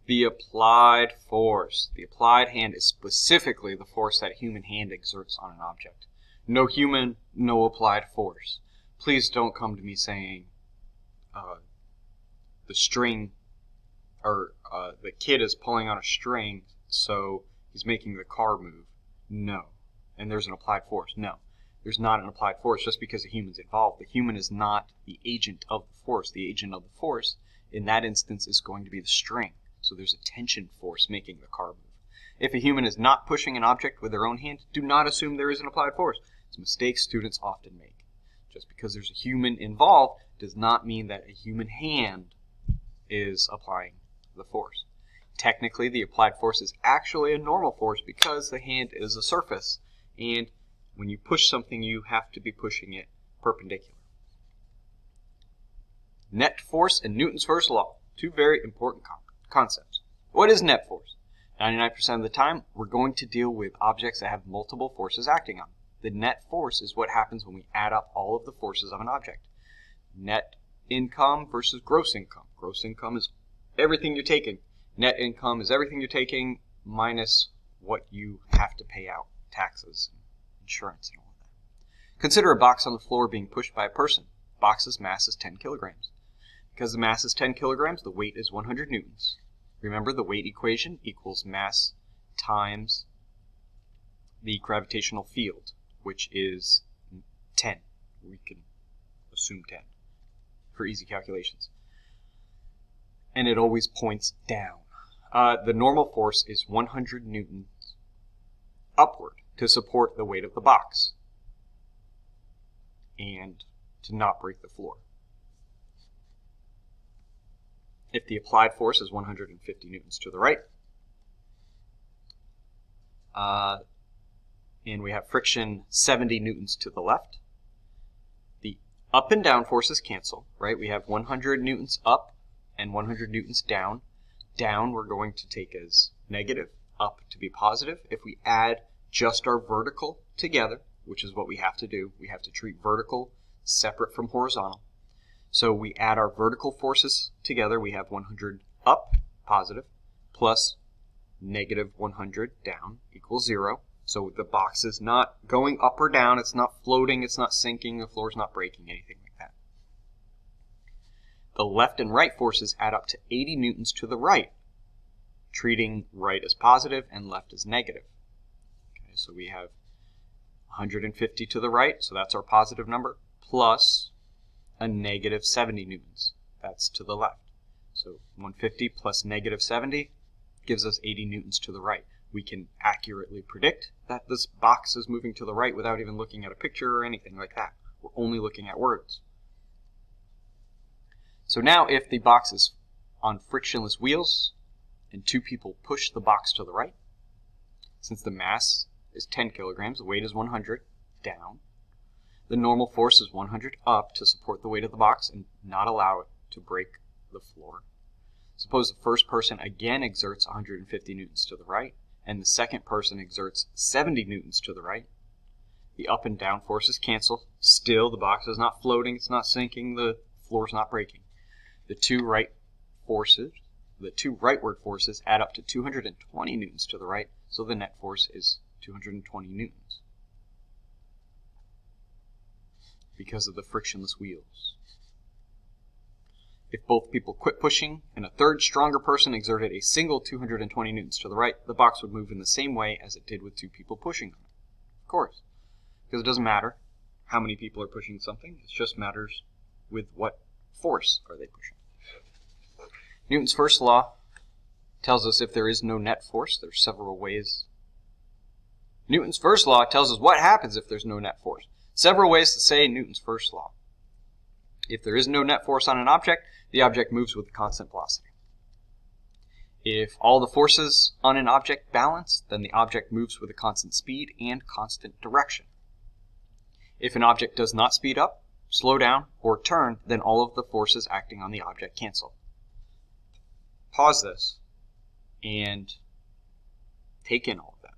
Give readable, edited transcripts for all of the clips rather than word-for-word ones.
The applied force. The applied hand is specifically the force that a human hand exerts on an object. No human, no applied force. Please don't come to me saying the string, or the kid is pulling on a string, so he's making the car move. No. And there's an applied force. No. There's not an applied force just because a human's involved. The human is not the agent of the force. The agent of the force, in that instance, is going to be the string. So there's a tension force making the car move. If a human is not pushing an object with their own hand, do not assume there is an applied force. It's a mistake students often make. Just because there's a human involved does not mean that a human hand is applying the force. Technically, the applied force is actually a normal force because the hand is a surface, and when you push something, you have to be pushing it perpendicular. Net force and Newton's first law, two very important concepts. What is net force? 99% of the time, we're going to deal with objects that have multiple forces acting on them. The net force is what happens when we add up all of the forces of an object. Net income versus gross income. Gross income is everything you're taking. Net income is everything you're taking minus what you have to pay out, taxes, insurance, and all of that. Consider a box on the floor being pushed by a person. The box's mass is 10 kilograms. Because the mass is 10 kilograms, the weight is 100 newtons. Remember, the weight equation equals mass times the gravitational field, which is 10. We can assume 10 for easy calculations. And it always points down. The normal force is 100 newtons upward to support the weight of the box and to not break the floor. If the applied force is 150 newtons to the right, and we have friction 70 newtons to the left, the up and down forces cancel, right? We have 100 newtons up and 100 newtons down. Down we're going to take as negative, up to be positive. If we add just our vertical together, which is what we have to do, we have to treat vertical separate from horizontal. So we add our vertical forces together. We have 100 up, positive, plus negative 100 down equals 0. So the box is not going up or down. It's not floating. It's not sinking. The floor is not breaking, anything like that. The left and right forces add up to 80 newtons to the right, treating right as positive and left as negative. Okay, so we have 150 to the right, so that's our positive number, plus a negative 70 newtons. That's to the left. So 150 plus negative 70 gives us 80 newtons to the right. We can accurately predict that this box is moving to the right without even looking at a picture or anything like that. We're only looking at words. So now if the box is on frictionless wheels and two people push the box to the right, since the mass is 10 kilograms, the weight is 100 down, the normal force is 100 up to support the weight of the box and not allow it to break the floor. Suppose the first person again exerts 150 newtons to the right, and the second person exerts 70 newtons to the right. The up and down forces cancel. Still, the box is not floating, it's not sinking, the floor is not breaking. The two rightward forces add up to 220 newtons to the right, so the net force is 220 newtons. Because of the frictionless wheels. If both people quit pushing and a third stronger person exerted a single 220 newtons to the right, the box would move in the same way as it did with two people pushing on it. Of course. Because it doesn't matter how many people are pushing something, it just matters with what force are they pushing. Newton's first law tells us if there is no net force, there's several ways. Newton's first law tells us what happens if there's no net force. Several ways to say Newton's first law. If there is no net force on an object, the object moves with a constant velocity. If all the forces on an object balance, then the object moves with a constant speed and constant direction. If an object does not speed up, slow down, or turn, then all of the forces acting on the object cancel. Pause this and take in all of that.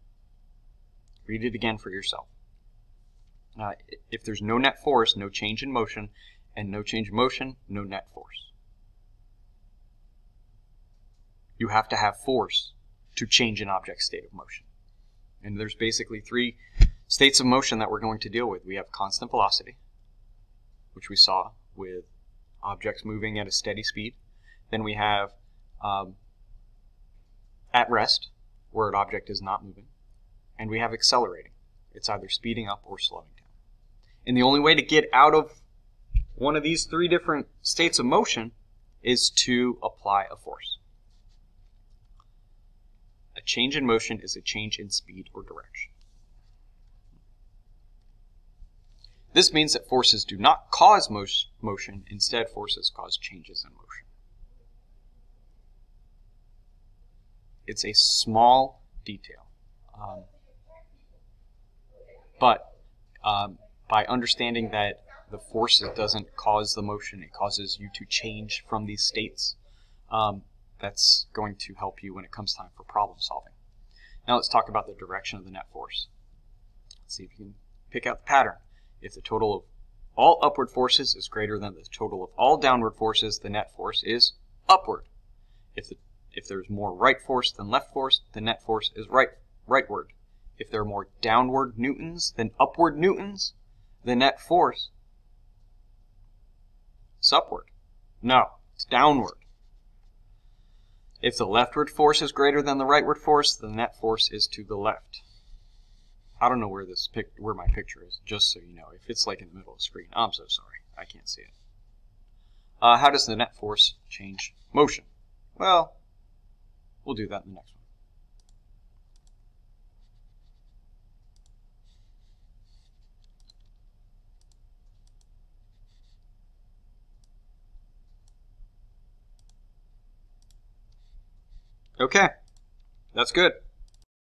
Read it again for yourself. If there's no net force, no change in motion, and no change in motion, no net force. you have to have force to change an object's state of motion. And there's basically three states of motion that we're going to deal with. We have constant velocity, which we saw with objects moving at a steady speed. Then we have at rest, where an object is not moving. And we have accelerating. It's either speeding up or slowing down. And the only way to get out of one of these three different states of motion is to apply a force. A change in motion is a change in speed or direction. This means that forces do not cause motion, instead forces cause changes in motion. It's a small detail, but by understanding that the force doesn't cause the motion, it causes you to change from these states, that's going to help you when it comes time for problem solving. Now let's talk about the direction of the net force. Let's see if you can pick out the pattern. If the total of all upward forces is greater than the total of all downward forces, the net force is upward. If there's more right force than left force, the net force is rightward. If there are more downward newtons than upward newtons, the net force is upward. No, it's downward. If the leftward force is greater than the rightward force, the net force is to the left. I don't know where my picture is, just so you know. If it's like in the middle of the screen, I'm so sorry. I can't see it. How does the net force change motion? Well, we'll do that in the next one. Okay, that's good.